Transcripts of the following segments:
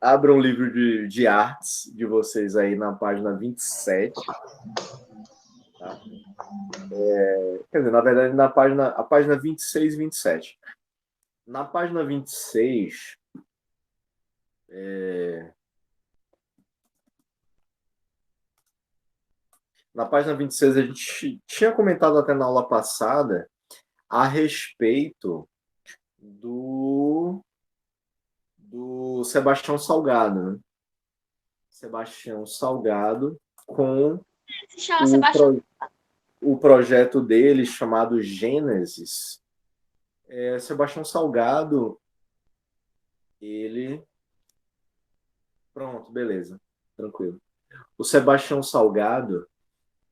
Abram um livro de artes de vocês aí na página 27. Tá? Quer dizer, na verdade, a página 26 e 27. Na página 26, na página 26, a gente tinha comentado até na aula passada a respeito do Sebastião Salgado, né? Sebastião Salgado com Se chama o, Sebastião. o projeto dele chamado Gênesis. Sebastião Salgado, ele... Pronto, beleza, tranquilo. O Sebastião Salgado,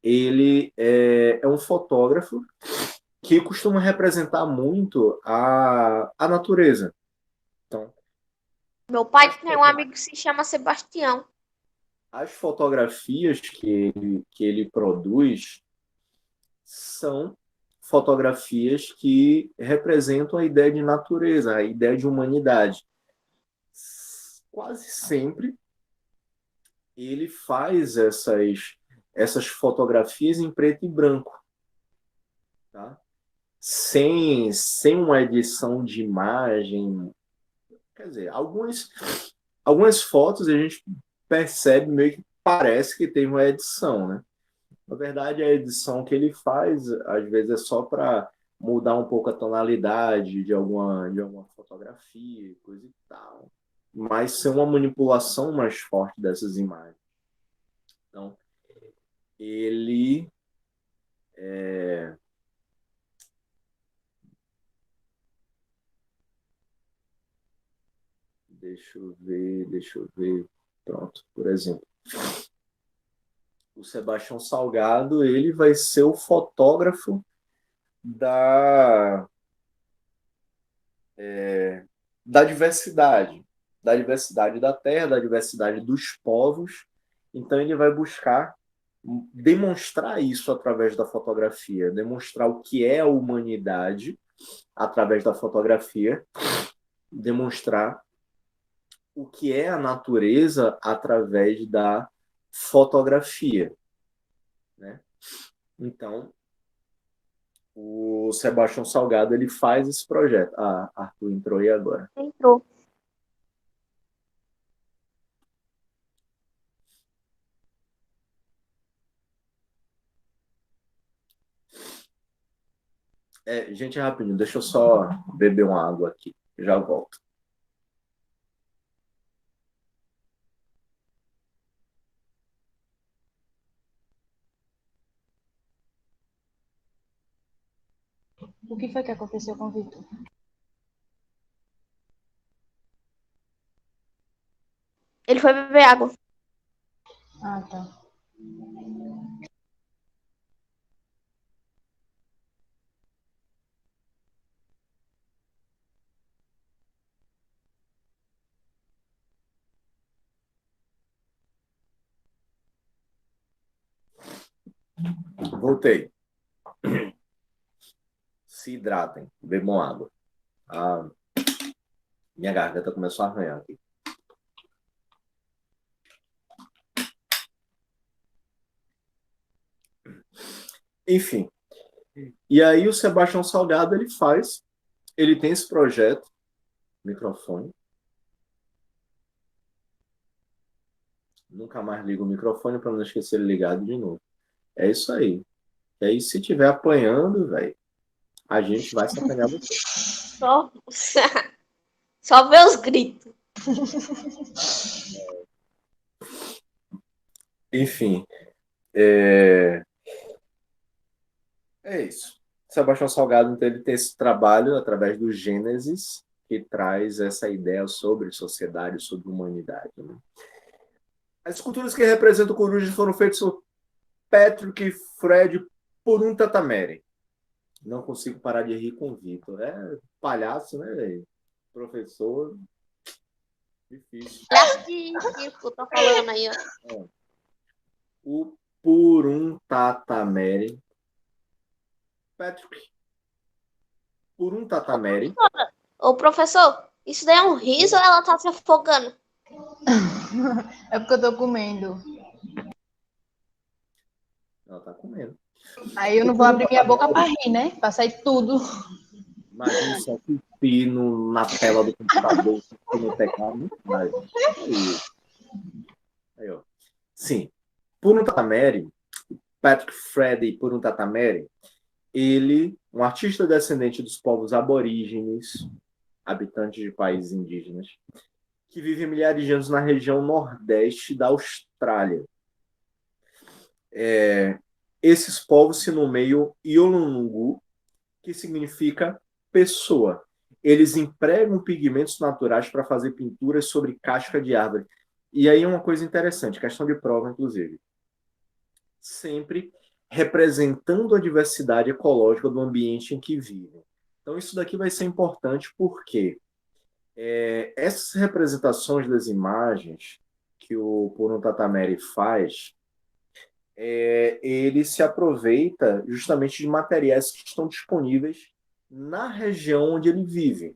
ele é um fotógrafo que costuma representar muito a natureza. Então, Meu pai tem um amigo que se chama Sebastião. as fotografias que ele produz são fotografias que representam a ideia de natureza, a ideia de humanidade. Quase sempre ele faz essas fotografias em preto e branco, tá? Sem uma edição de imagem. Quer dizer, algumas fotos a gente percebe meio que parece que tem uma edição, né? Na verdade, a edição que ele faz, às vezes, é só para mudar um pouco a tonalidade de alguma fotografia, coisa e tal. Mas ser uma manipulação mais forte dessas imagens. Então, ele deixa eu ver. Pronto, por exemplo. O Sebastião Salgado, ele vai ser o fotógrafo da, da diversidade da terra, da diversidade dos povos. Então, ele vai buscar demonstrar isso através da fotografia, demonstrar o que é a humanidade através da fotografia, demonstrar o que é a natureza através da fotografia, né? Então, o Sebastião Salgado ele faz esse projeto. Ah, Arthur entrou aí agora. Entrou. Gente, rapidinho, deixa eu só beber uma água aqui. Já volto. O que foi que aconteceu com o Vitor? Ele foi beber água. Ah, tá. Voltei. Se hidratem, bebam água. Ah, minha garganta começou a arranhar aqui. Enfim. E aí o Sebastião Salgado ele tem esse projeto, microfone. Nunca mais ligo o microfone para não esquecer ele ligado de novo. É isso aí. E aí, se tiver apanhando, velho, a gente vai se apanhar você. Só, só ver os gritos. Enfim, é isso. Sebastião Salgado, então, ele tem esse trabalho através do Gênesis, que traz essa ideia sobre sociedade, sobre humanidade. Né? As esculturas que representam corujas foram feitas por Patrick Fred por um tatamere. Não consigo parar de rir com o Vitor. É palhaço, né, velho? Professor. Difícil. Palhaço de circo, tô falando aí, ó. O por um tatamere. Patrick. Por um tatamere. Ô, professor, isso daí é um riso ou ela tá se afogando? É porque eu tô comendo. Ela tá comendo. Aí eu O não vou puro abrir minha boca pra tatamere, rir, né? Pra sair tudo. imagine só cuspir na tela do computador, cuspir no teclado, não faz. Aí, ó. Sim. Puro tatamere, Patrick Freddy Puro tatamere, ele, um artista descendente dos povos aborígenes, habitantes de países indígenas, que vive milhares de anos na região nordeste da Austrália. Esses povos se nomeiam Yolngu, que significa pessoa. Eles empregam pigmentos naturais para fazer pinturas sobre casca de árvore. E aí uma coisa interessante, questão de prova, inclusive. Sempre representando a diversidade ecológica do ambiente em que vivem. Então, isso daqui vai ser importante porque essas representações das imagens que o Purun Tatamere faz, ele se aproveita justamente de materiais que estão disponíveis na região onde ele vive.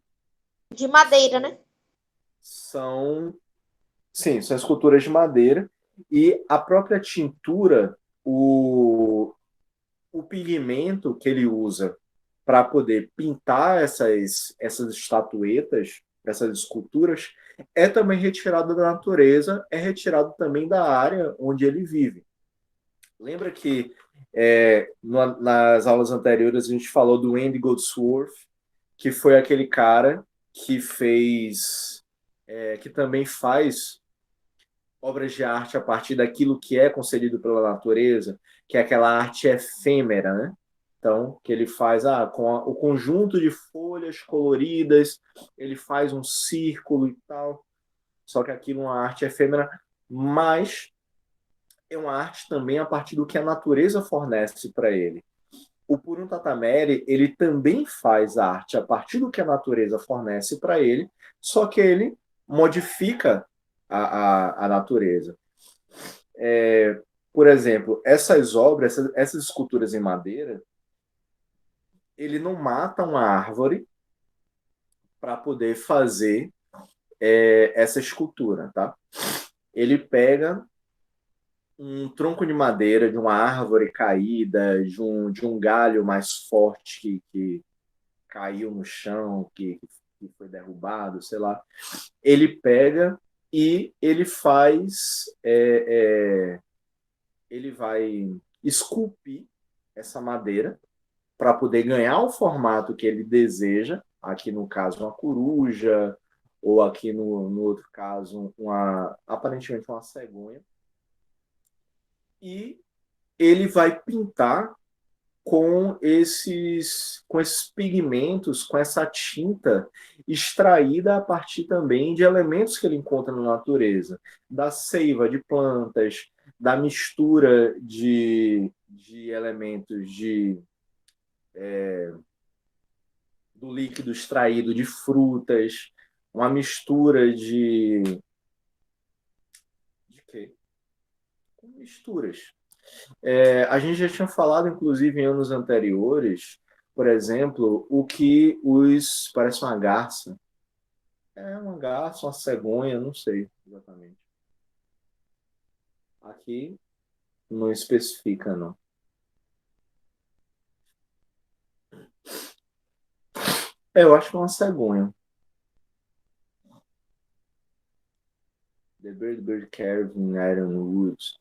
De madeira, né? São, sim, são esculturas de madeira e a própria tintura, o pigmento que ele usa para poder pintar essas estatuetas, essas esculturas, é também retirado da natureza, é retirado também da área onde ele vive. Lembra que nas aulas anteriores a gente falou do Andy Goldsworth, que foi aquele cara que fez, que também faz obras de arte a partir daquilo que é concedido pela natureza, que é aquela arte efêmera, né? Então, que ele faz o conjunto de folhas coloridas, ele faz um círculo e tal, só que aquilo é uma arte efêmera, mas é uma arte também a partir do que a natureza fornece para ele. O Purun Tatamere, ele também faz arte a partir do que a natureza fornece para ele, só que ele modifica a natureza. Por exemplo, essas obras, essas esculturas em madeira, ele não mata uma árvore para poder fazer essa escultura, tá? Ele pega um tronco de madeira de uma árvore caída, de um galho mais forte que caiu no chão, que foi derrubado, sei lá. Ele pega e ele faz, ele vai esculpir essa madeira para poder ganhar o formato que ele deseja, aqui no caso uma coruja, ou aqui no outro caso aparentemente uma cegonha, e ele vai pintar com esses pigmentos, com essa tinta extraída a partir também de elementos que ele encontra na natureza, da seiva de plantas, da mistura de elementos do líquido extraído de frutas, uma mistura de quê? Misturas. A gente já tinha falado, inclusive, em anos anteriores, por exemplo, o que parece uma garça. É uma garça, uma cegonha, não sei exatamente. Aqui não especifica, não. Eu acho que é uma cegonha. The Bird Carved in Iron Woods.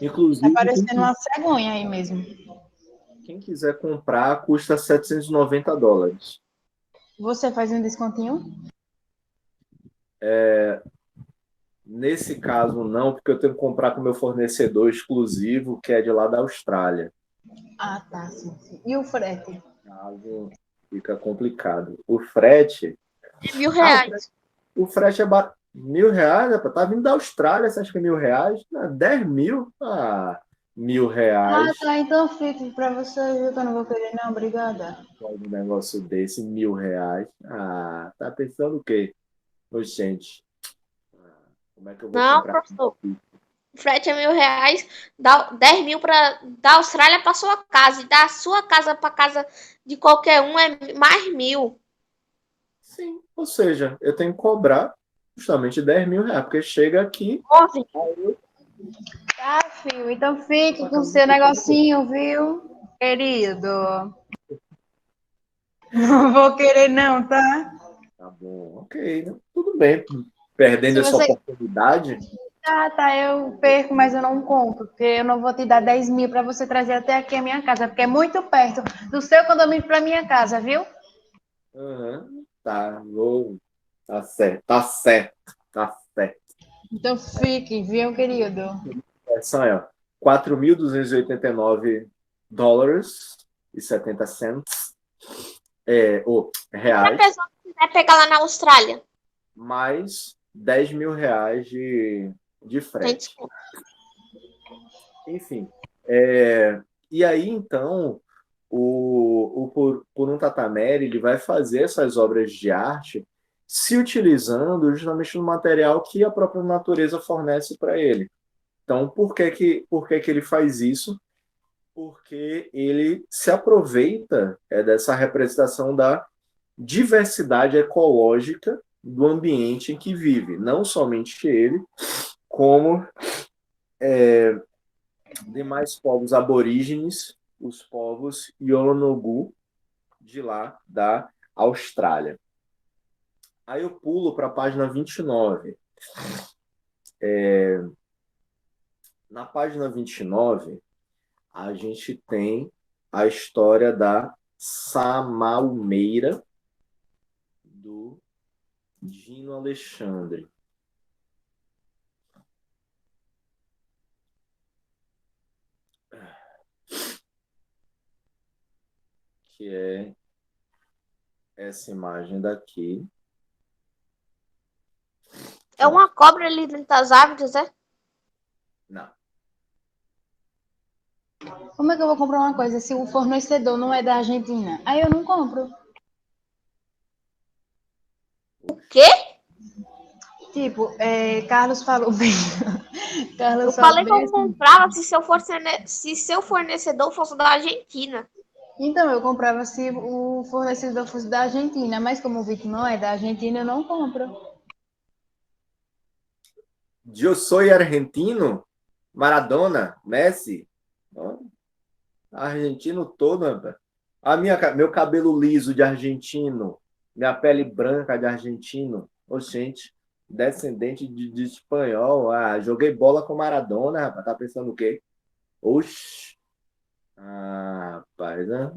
Inclusive, Tá parecendo uma cegonha aí mesmo. quem quiser comprar, custa $790. Você faz um descontinho? Nesse caso, não, porque eu tenho que comprar com meu fornecedor exclusivo, que é de lá da Austrália. Ah, tá. Sim. E o frete? Caso fica complicado. O frete. É R$ 1.000. O frete é R$ 1.000, rapaz. Tá vindo da Austrália, você acha que é R$ 1.000? 10 mil? R$ 1.000. Ah, tá. Então fique pra você, viu? Que eu não vou querer, não. Obrigada. Pode um negócio desse, R$ 1.000. Tá pensando o quê? Oxente. Como é que eu vou Não, comprar? professor. O frete é R$ 1.000, dá 10 mil da Austrália para sua casa. E da sua casa para casa de qualquer um é mais 1.000. Sim, ou seja, eu tenho que cobrar justamente R$ 10.000, porque chega aqui. Nove. Tá, filho. Então fique com o seu negocinho, viu, querido? Não vou querer não, tá? Tá bom, ok, né? Tudo bem. Perdendo Se essa você... oportunidade, Tá, eu perco, mas eu não compro, porque eu não vou te dar 10.000 para você trazer até aqui a minha casa, porque é muito perto do seu condomínio para minha casa, viu? aham, tá, vou. Tá certo, tá certo, tá certo. Então fique, viu, querido? São, ó, $4.289,70 ou Se a reais, pessoa quiser pegar lá na Austrália, mais R$ 10.000 de tem frete. desconto. Enfim, e aí então o Tatameri ele vai fazer essas obras de arte se utilizando justamente do material que a própria natureza fornece para ele. Então, por que que ele faz isso? Porque ele se aproveita dessa representação da diversidade ecológica do ambiente em que vive. Não somente ele, como demais povos aborígenes, os povos Yolonogu, de lá da Austrália. Aí eu pulo para a página 29. Na página 29, a gente tem a história da Samalmeira, do Dino Alexandre, que é essa imagem daqui. É uma cobra ali dentro das árvores, é? Não. Como é que eu vou comprar uma coisa se o fornecedor não é da Argentina? Aí eu não compro. O quê? Tipo, Carlos falou bem. Eu Carlos falou falei que bem eu assim. comprava se seu fornecedor fosse da Argentina. Então, eu comprava se o fornecedor fosse da Argentina, mas como o Vitor não é da Argentina, eu não compro. Eu sou argentino, Maradona, Messi, argentino todo, rapaz. Meu cabelo liso de argentino, minha pele branca de argentino. Oxente, descendente de espanhol. Ah, joguei bola com Maradona, rapaz. Tá pensando o quê? Oxi. Ah, rapaz, né?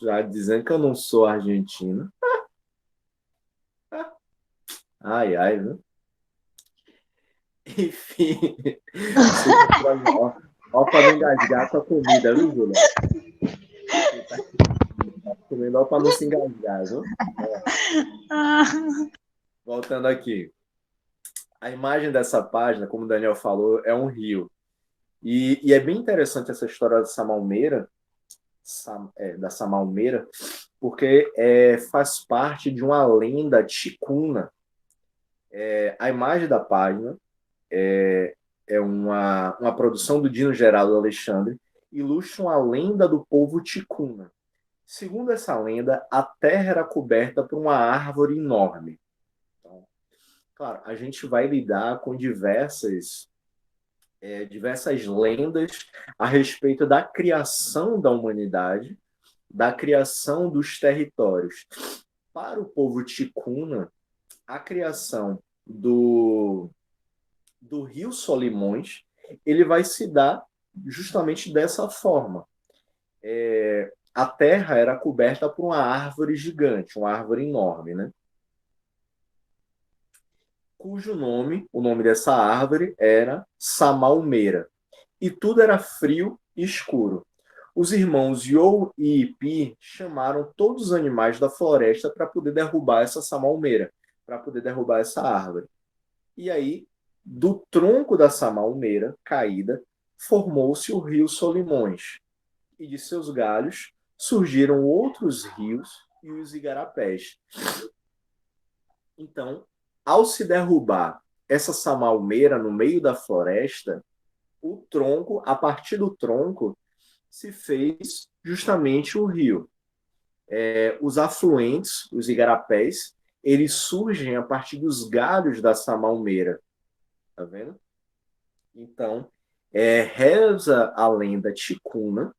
Já dizendo que eu não sou argentino. Ai, ai, viu? Enfim, você ó pra não engasgar com a comida, viu, Júlia? Você tá comendo ó pra não se engasgar, viu? Voltando aqui. A imagem dessa página, como o Daniel falou, é um rio. E é bem interessante essa história dessa Malmeira, da Samalmeira, porque faz parte de uma lenda ticuna. A imagem da página é uma produção do Dino Geraldo Alexandre, ilustra uma lenda do povo ticuna. Segundo essa lenda, a terra era coberta por uma árvore enorme. Então, claro, a gente vai lidar com diversas lendas a respeito da criação da humanidade, da criação dos territórios. Para o povo ticuna, a criação do rio Solimões, ele vai se dar justamente dessa forma. A terra era coberta por uma árvore gigante, uma árvore enorme, né? Cujo nome, o nome dessa árvore era Samalmeira. E tudo era frio e escuro. Os irmãos Yo e Ipi chamaram todos os animais da floresta para poder derrubar essa samalmeira, para poder derrubar essa árvore. E aí, do tronco da samalmeira caída, formou-se o rio Solimões. E de seus galhos surgiram outros rios e os igarapés. Então, ao se derrubar essa samalmeira no meio da floresta, o tronco, a partir do tronco, se fez justamente o rio. Os afluentes, os igarapés, eles surgem a partir dos galhos da samalmeira. Tá vendo? Então, reza a lenda ticuna,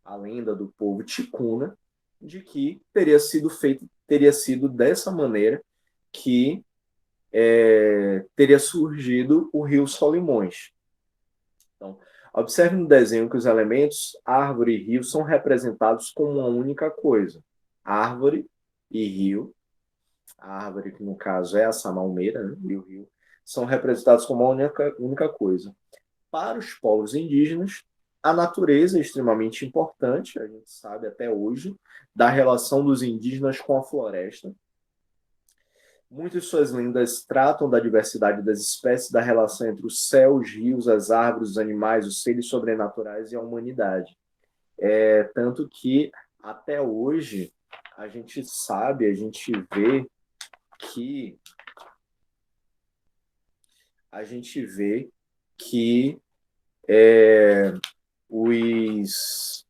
a lenda do povo ticuna, de que teria sido dessa maneira que teria surgido o rio Solimões. Então, observe no desenho que os elementos árvore e rio são representados como uma única coisa. Árvore e rio, a árvore que no caso é a samalmeira, né? E o rio, são representados como uma única coisa. Para os povos indígenas, a natureza é extremamente importante, a gente sabe até hoje, da relação dos indígenas com a floresta. Muitas de suas lendas tratam da diversidade das espécies, da relação entre os céus, os rios, as árvores, os animais, os seres sobrenaturais e a humanidade. Tanto que, até hoje, a gente sabe, a gente vê que os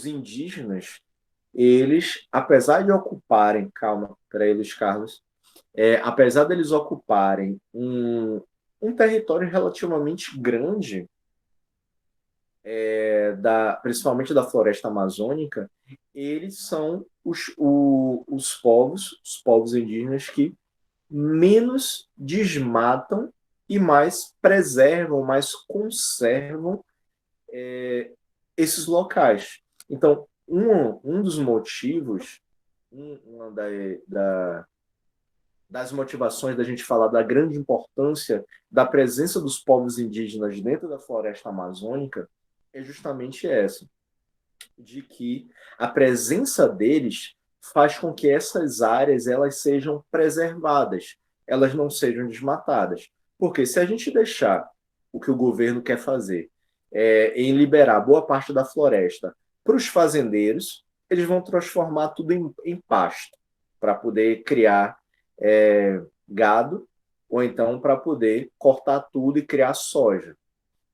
indígenas, eles, apesar de ocuparem, calma, para eles, Carlos, apesar deles ocuparem um território relativamente grande, principalmente da floresta amazônica, eles são os povos indígenas que menos desmatam e mais preservam, mais conservam esses locais. Então, um dos motivos, uma das motivações da gente falar da grande importância da presença dos povos indígenas dentro da floresta amazônica é justamente essa, de que a presença deles faz com que essas áreas elas sejam preservadas, elas não sejam desmatadas. Porque se a gente deixar o que o governo quer fazer em liberar boa parte da floresta para os fazendeiros, eles vão transformar tudo em pasto para poder criar gado, ou então para poder cortar tudo e criar soja.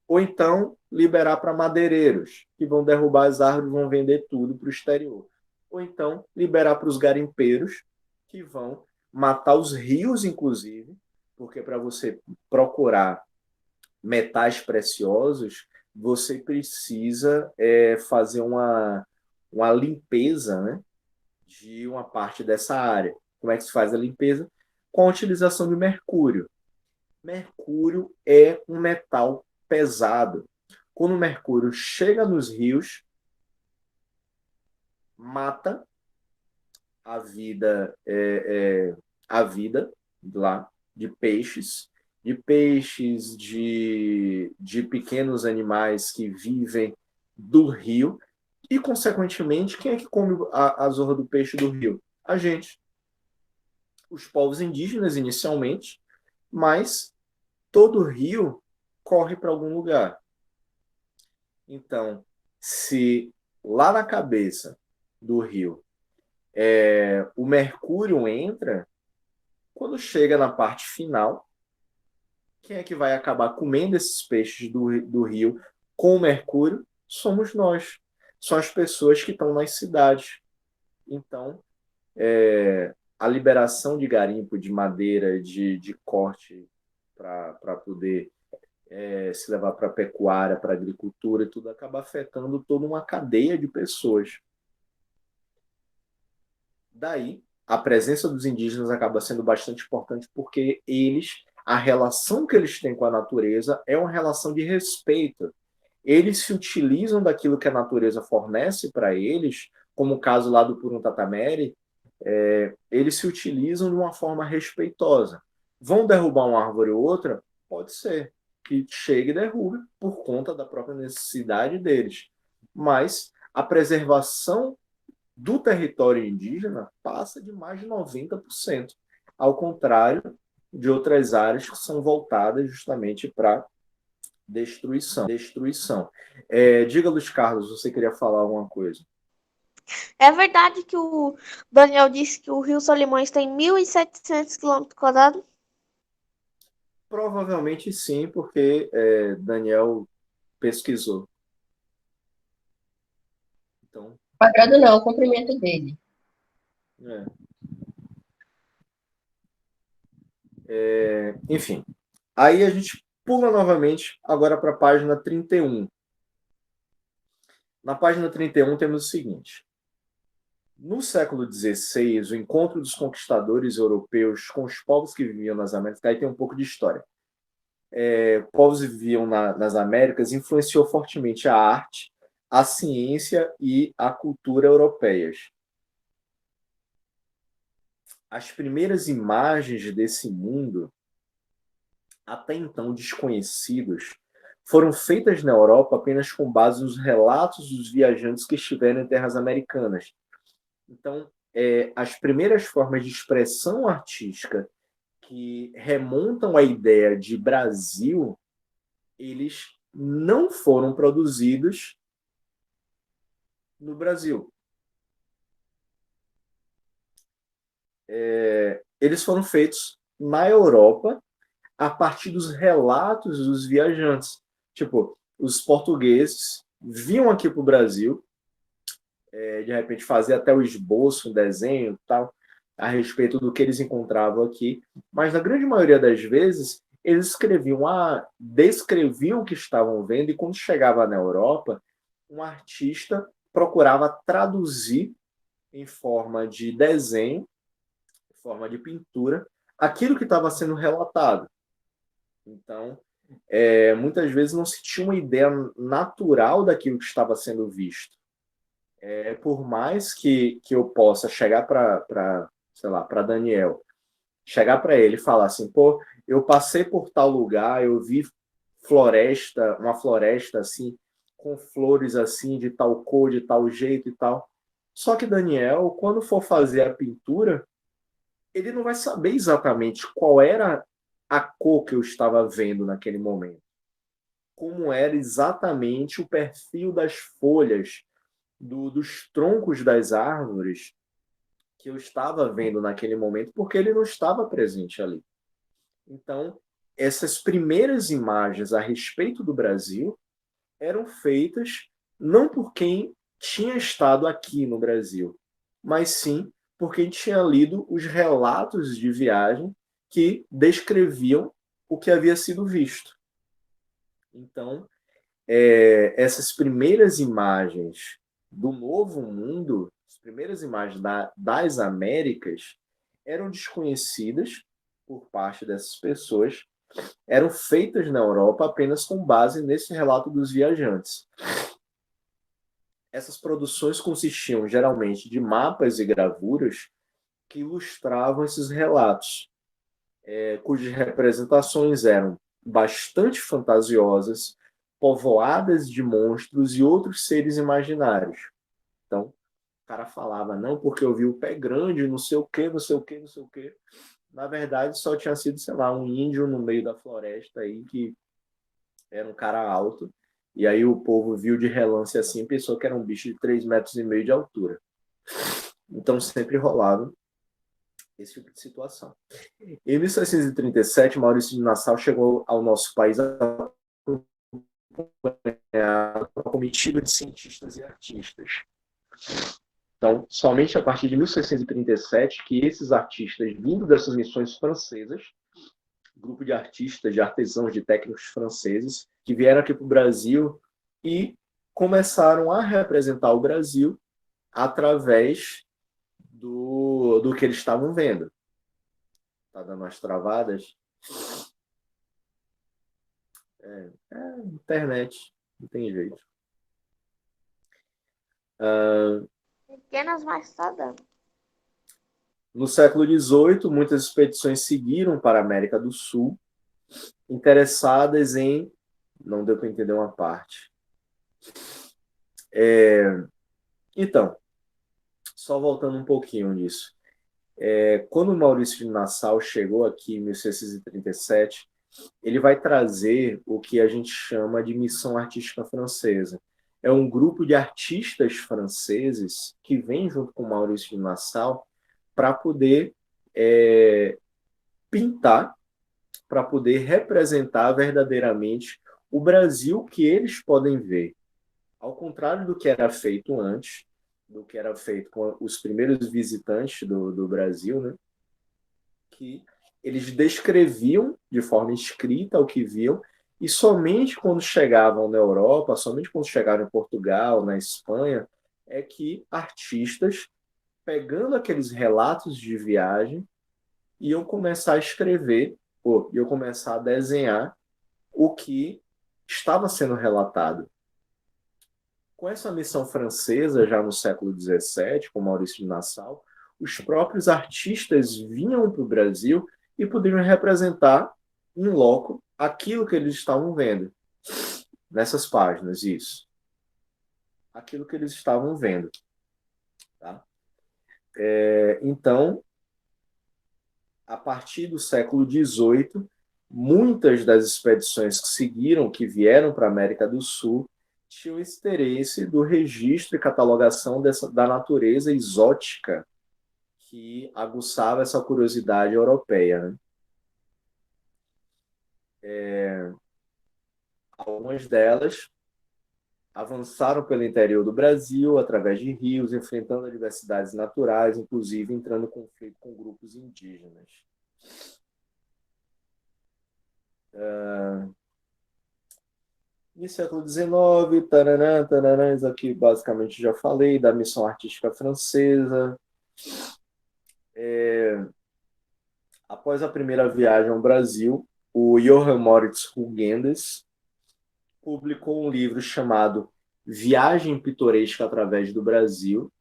Ou então liberar para madeireiros, que vão derrubar as árvores e vão vender tudo para o exterior. Ou então liberar para os garimpeiros, que vão matar os rios, inclusive, porque para você procurar metais preciosos, você precisa fazer uma limpeza, né, de uma parte dessa área. Como é que se faz a limpeza? Com a utilização de mercúrio. Mercúrio é um metal pesado. Quando o mercúrio chega nos rios, mata a vida, a vida lá de peixes, de pequenos animais que vivem do rio e, consequentemente, quem é que come a zorra do peixe do rio? A gente. Os povos indígenas, inicialmente, mas todo rio corre para algum lugar. Então, se lá na cabeça do rio o mercúrio entra, quando chega na parte final, quem é que vai acabar comendo esses peixes do rio com o mercúrio? Somos nós. São as pessoas que estão nas cidades. Então, a liberação de garimpo, de madeira, de corte para poder se levar para a pecuária, para a agricultura e tudo, acaba afetando toda uma cadeia de pessoas. Daí, a presença dos indígenas acaba sendo bastante importante porque a relação que eles têm com a natureza é uma relação de respeito. Eles se utilizam daquilo que a natureza fornece para eles, como o caso lá do Purun Tatamere, eles se utilizam de uma forma respeitosa. Vão derrubar uma árvore ou outra? Pode ser que chegue e derrube por conta da própria necessidade deles. Mas a preservação do território indígena passa de mais de 90%, ao contrário de outras áreas que são voltadas justamente para destruição. Diga, Luiz Carlos, você queria falar alguma coisa? É verdade que o Daniel disse que o Rio Solimões tem 1.700 km²? Provavelmente sim, porque Daniel pesquisou. Então, Quadrado não, o comprimento dele. é. Enfim, aí a gente pula novamente agora para a página 31. Na página 31 temos o seguinte: no século XVI, o encontro dos conquistadores europeus com os povos que viviam nas Américas, aí tem um pouco de história. Povos que viviam nas Américas influenciou fortemente a arte, a ciência e a cultura europeias. As primeiras imagens desse mundo, até então desconhecidos, foram feitas na Europa apenas com base nos relatos dos viajantes que estiveram em terras americanas. Então, as primeiras formas de expressão artística que remontam à ideia de Brasil, eles não foram produzidos no Brasil. Eles foram feitos na Europa a partir dos relatos dos viajantes. Tipo, os portugueses vinham aqui para o Brasil, de repente fazer até o esboço, um desenho tal, a respeito do que eles encontravam aqui, mas na grande maioria das vezes eles descreviam o que estavam vendo, e quando chegava na Europa, um artista procurava traduzir em forma de desenho, em forma de pintura, aquilo que estava sendo relatado. Então, muitas vezes não se tinha uma ideia natural daquilo que estava sendo visto. Por mais que eu possa chegar para, sei lá, para Daniel, chegar para ele e falar assim, pô, eu passei por tal lugar, eu vi uma floresta assim, com flores assim, de tal cor, de tal jeito e tal. Só que Daniel, quando for fazer a pintura, ele não vai saber exatamente qual era a cor que eu estava vendo naquele momento. Como era exatamente o perfil das folhas, dos troncos das árvores que eu estava vendo naquele momento, porque ele não estava presente ali. Então, essas primeiras imagens a respeito do Brasil eram feitas não por quem tinha estado aqui no Brasil, mas sim por quem tinha lido os relatos de viagem que descreviam o que havia sido visto. Então, essas primeiras imagens do Novo Mundo, as primeiras imagens das Américas, eram desconhecidas por parte dessas pessoas, eram feitas na Europa apenas com base nesse relato dos viajantes. Essas produções consistiam geralmente de mapas e gravuras que ilustravam esses relatos, cujas representações eram bastante fantasiosas, povoadas de monstros e outros seres imaginários. Então, o cara falava, não, porque eu vi o pé grande, não sei o quê, não sei o quê, não sei o quê. Na verdade, só tinha sido, sei lá, um índio no meio da floresta aí, que era um cara alto, e aí o povo viu de relance assim e pensou que era um bicho de 3,5 metros de altura. Então, sempre rolava esse tipo de situação. Em 1737, Maurício de Nassau chegou ao nosso país uma comitiva de cientistas e artistas. Então, somente a partir de 1637 que esses artistas, vindo dessas missões francesas, grupo de artistas, de artesãos, de técnicos franceses, que vieram aqui para o Brasil e começaram a representar o Brasil através do que eles estavam vendo. Tá dando umas travadas? Internet, não tem jeito. Pequenas, mas tá dando. No século XVIII, muitas expedições seguiram para a América do Sul, interessadas em... Não deu para entender uma parte. Então, só voltando um pouquinho nisso. Quando Maurício de Nassau chegou aqui em 1637, ele vai trazer o que a gente chama de missão artística francesa. É um grupo de artistas franceses que vem junto com Maurício de Nassau para poder pintar, para poder representar verdadeiramente o Brasil que eles podem ver. Ao contrário do que era feito antes, do que era feito com os primeiros visitantes do Brasil, né? Que eles descreviam de forma escrita o que viam, e somente quando chegavam na Europa, somente quando chegaram em Portugal, na Espanha, é que artistas, pegando aqueles relatos de viagem, iam começar a escrever, ou iam começar a desenhar o que estava sendo relatado. Com essa missão francesa, já no século XVII, com Maurício de Nassau, os próprios artistas vinham para o Brasil e poderiam representar em loco aquilo que eles estavam vendo. Nessas páginas, isso. Aquilo que eles estavam vendo. Tá? Então, a partir do século XVIII, muitas das expedições que seguiram, que vieram para a América do Sul, tinham esse interesse do registro e catalogação da natureza exótica que aguçava essa curiosidade europeia. Né? Algumas delas avançaram pelo interior do Brasil, através de rios, enfrentando adversidades naturais, inclusive entrando em conflito com grupos indígenas. No século XIX, taranã, isso aqui basicamente já falei, da missão artística francesa. Após a primeira viagem ao Brasil, o Johann Moritz Hugendes publicou um livro chamado Viagem Pitoresca através do Brasil.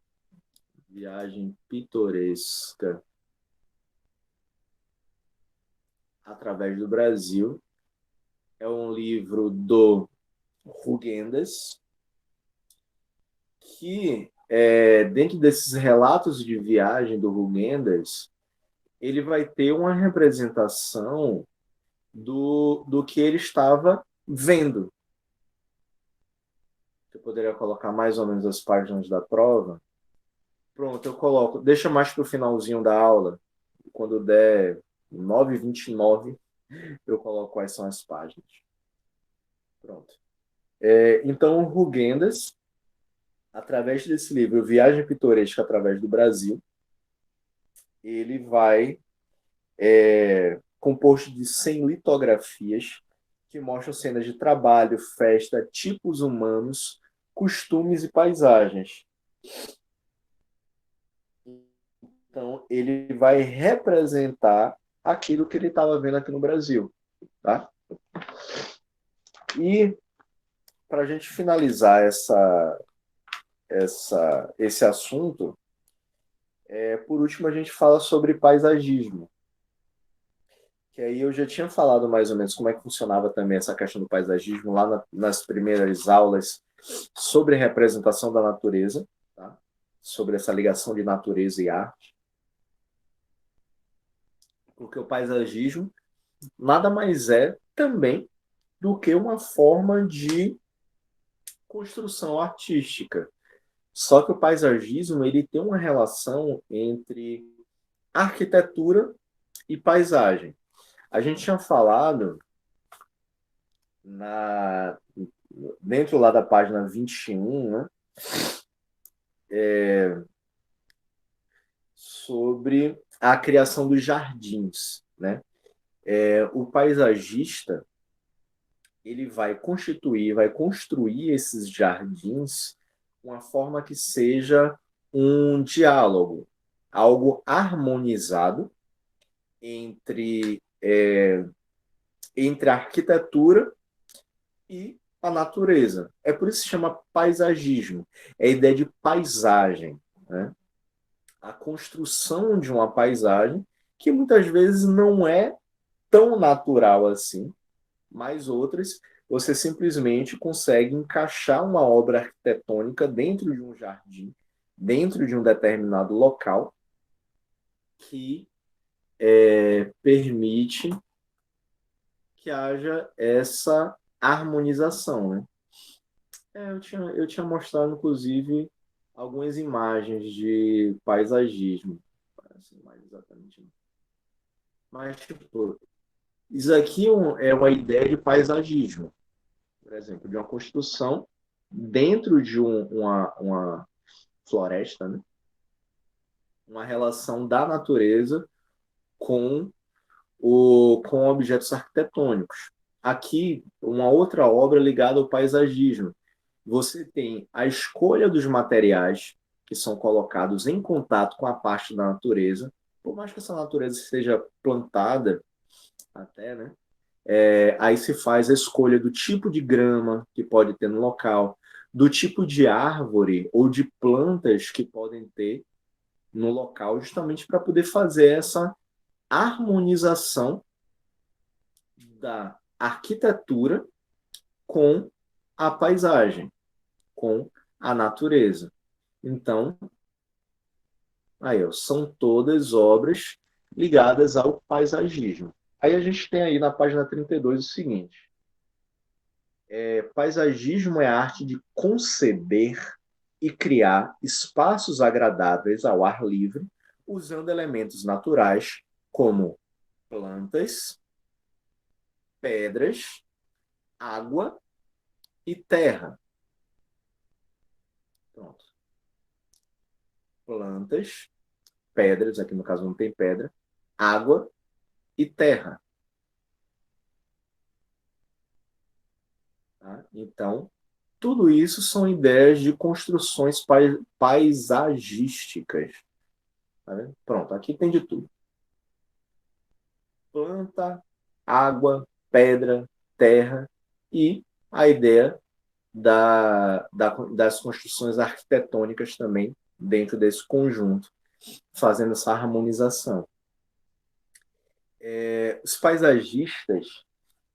Viagem Pitoresca através do Brasil. É um livro do Hugendes, que, dentro desses relatos de viagem do Hugendes, ele vai ter uma representação do que ele estava vendo. Eu poderia colocar mais ou menos as páginas da prova. Pronto, eu coloco. Deixa mais para o finalzinho da aula. Quando der 9h29, eu coloco quais são as páginas. Pronto. Então, o Hugendes, através desse livro, Viagem Pitoresca através do Brasil, ele vai composto de 100 litografias que mostram cenas de trabalho, festa, tipos humanos, costumes e paisagens. Então, ele vai representar aquilo que ele estava vendo aqui no Brasil. Tá? E, para a gente finalizar esse assunto, por último, a gente fala sobre paisagismo. Que aí eu já tinha falado mais ou menos como é que funcionava também essa questão do paisagismo lá nas primeiras aulas sobre representação da natureza, tá? Sobre essa ligação de natureza e arte. Porque o paisagismo nada mais é também do que uma forma de construção artística. Só que o paisagismo ele tem uma relação entre arquitetura e paisagem. A gente tinha falado dentro lá da página 21, né, sobre a criação dos jardins. Né? O paisagista ele vai construir esses jardins de uma forma que seja um diálogo, algo harmonizado entre a arquitetura e a natureza. É por isso que se chama paisagismo. É a ideia de paisagem. Né? A construção de uma paisagem que muitas vezes não é tão natural assim, mas outras você simplesmente consegue encaixar uma obra arquitetônica dentro de um jardim, dentro de um determinado local, que permite que haja essa harmonização. Né? Eu tinha mostrado, inclusive, algumas imagens de paisagismo. Parece mais exatamente. Mas, tipo, isso aqui é uma ideia de paisagismo. Por exemplo, de uma construção dentro de uma floresta, né? Uma relação da natureza com com objetos arquitetônicos. Aqui, uma outra obra ligada ao paisagismo. Você tem a escolha dos materiais que são colocados em contato com a parte da natureza, por mais que essa natureza seja plantada até, né? Aí se faz a escolha do tipo de grama que pode ter no local, do tipo de árvore ou de plantas que podem ter no local, justamente para poder fazer essa harmonização da arquitetura com a paisagem, com a natureza. Então, aí, ó, são todas obras ligadas ao paisagismo. Aí a gente tem aí na página 32 o seguinte: paisagismo é a arte de conceber e criar espaços agradáveis ao ar livre, usando elementos naturais como plantas, pedras, água e terra. Pronto. Plantas, pedras, aqui no caso não tem pedra, água e terra. Tá? Então, tudo isso são ideias de construções paisagísticas. Tá vendo? Pronto, aqui tem de tudo. Planta, água, pedra, terra e a ideia das construções arquitetônicas também dentro desse conjunto, fazendo essa harmonização. Os paisagistas,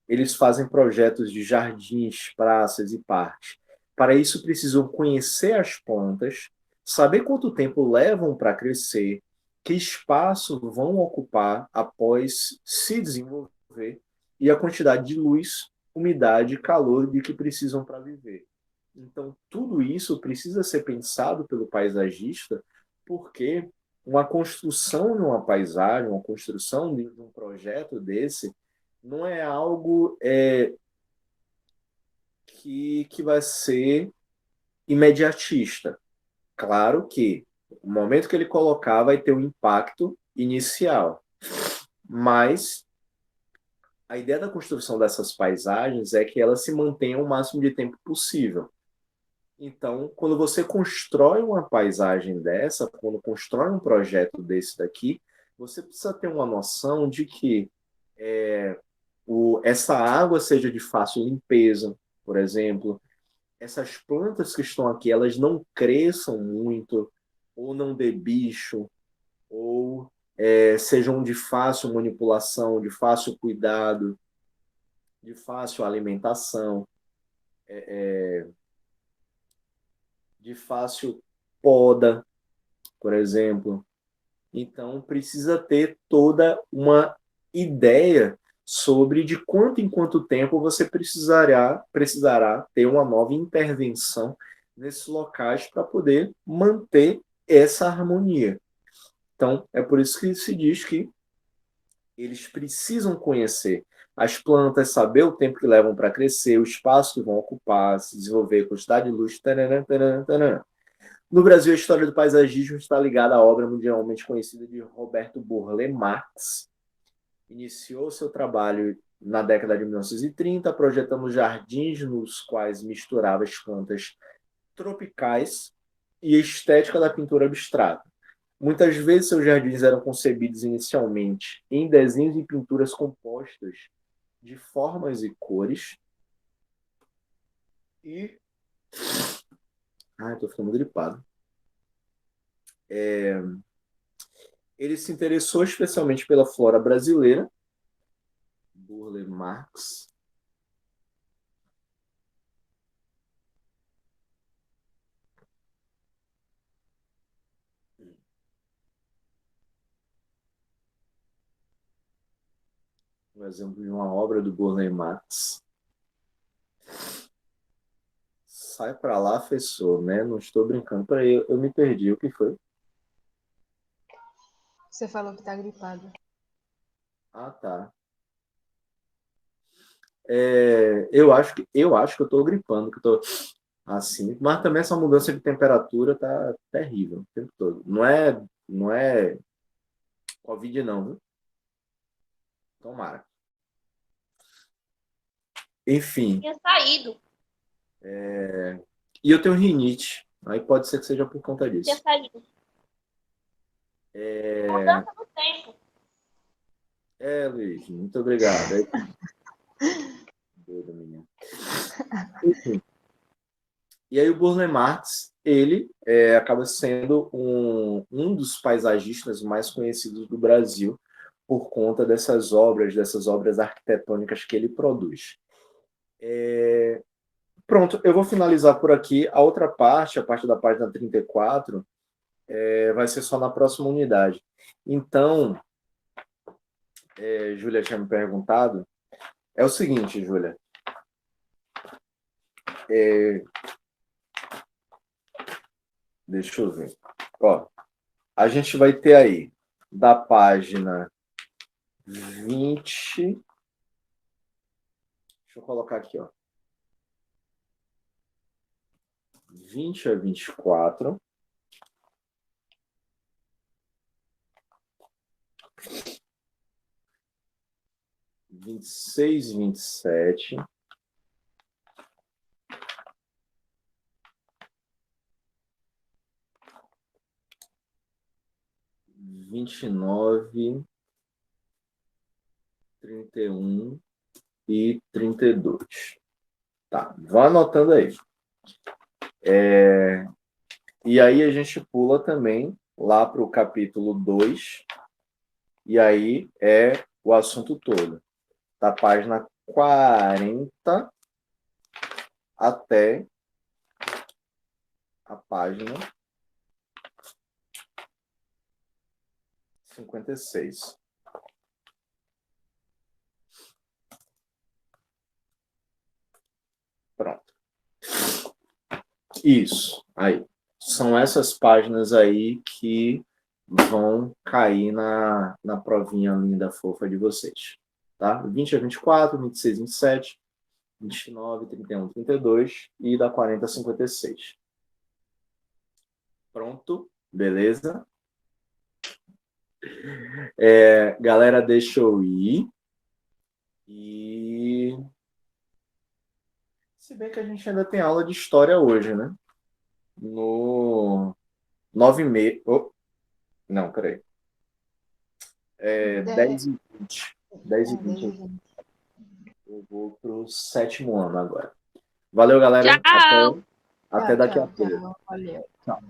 eles fazem projetos de jardins, praças e parques. Para isso, precisam conhecer as plantas, saber quanto tempo levam para crescer, que espaço vão ocupar após se desenvolver e a quantidade de luz, umidade e calor de que precisam para viver. Então, tudo isso precisa ser pensado pelo paisagista, porque uma construção de uma paisagem, uma construção de um projeto desse, não é algo que vai ser imediatista. Claro que o momento que ele colocar vai ter um impacto inicial, mas a ideia da construção dessas paisagens é que elas se mantenham o máximo de tempo possível. Então, quando você constrói uma paisagem dessa, quando constrói um projeto desse daqui, você precisa ter uma noção de que essa água seja de fácil limpeza, por exemplo, essas plantas que estão aqui, elas não cresçam muito, ou não dê bicho, ou sejam de fácil manipulação, de fácil cuidado, de fácil alimentação, de fácil poda, por exemplo. Então, precisa ter toda uma ideia sobre de quanto em quanto tempo você precisará ter uma nova intervenção nesses locais para poder manter essa harmonia. Então, é por isso que se diz que eles precisam conhecer as plantas, saber o tempo que levam para crescer, o espaço que vão ocupar, se desenvolver, quantidade de luz, taranã, taranã, taranã. No Brasil, a história do paisagismo está ligada à obra mundialmente conhecida de Roberto Burle Marx. Iniciou seu trabalho na década de 1930, projetando jardins nos quais misturava as plantas tropicais e a estética da pintura abstrata. Muitas vezes, seus jardins eram concebidos inicialmente em desenhos e pinturas compostas de formas e cores. E estou ficando gripado. Ele se interessou especialmente pela flora brasileira. Burle Marx. Um exemplo de uma obra do Burle Marx. Sai para lá, professor, né? Não estou brincando. Peraí, eu me perdi. O que foi? Você falou que tá gripado. Ah, tá. Eu acho que eu tô gripando, que eu tô assim. Mas também essa mudança de temperatura tá terrível o tempo todo. Não é Covid não, viu? Tomara. Enfim. Tinha saído. E eu tenho rinite. Aí pode ser que seja por conta Tinha disso. saído. Mudança do tempo. Luiz, muito obrigado. Doido, menino. Enfim. E aí o Burle Marx, ele acaba sendo um dos paisagistas mais conhecidos do Brasil por conta dessas obras arquitetônicas que ele produz. Pronto, eu vou finalizar por aqui. A outra parte, a parte da página 34, vai ser só na próxima unidade. Então, Júlia tinha me perguntado, é o seguinte, Júlia. Deixa eu ver. Ó, a gente vai ter aí, da página 20... Deixa eu colocar aqui, ó. 20 a 24. Vinte e seis, 27. 29, 31 e 32. Tá, vá anotando aí. E aí a gente pula também lá para o capítulo 2, e aí é o assunto todo, da página 40 até a página 56. Pronto. Isso, aí. São essas páginas aí que vão cair na provinha linda, fofa de vocês. Tá? 20 a 24, 26 a 27, 29, 31, 32 e da 40 a 56. Pronto? Beleza? Galera, deixa eu ir. E... Se bem que a gente ainda tem aula de história hoje, né? No 9h30. Oh, não, peraí. 10h20. 10h20. Eu vou pro 7º ano agora. Valeu, galera. Tchau. Até daqui a pouco. Tchau. Valeu. Tchau.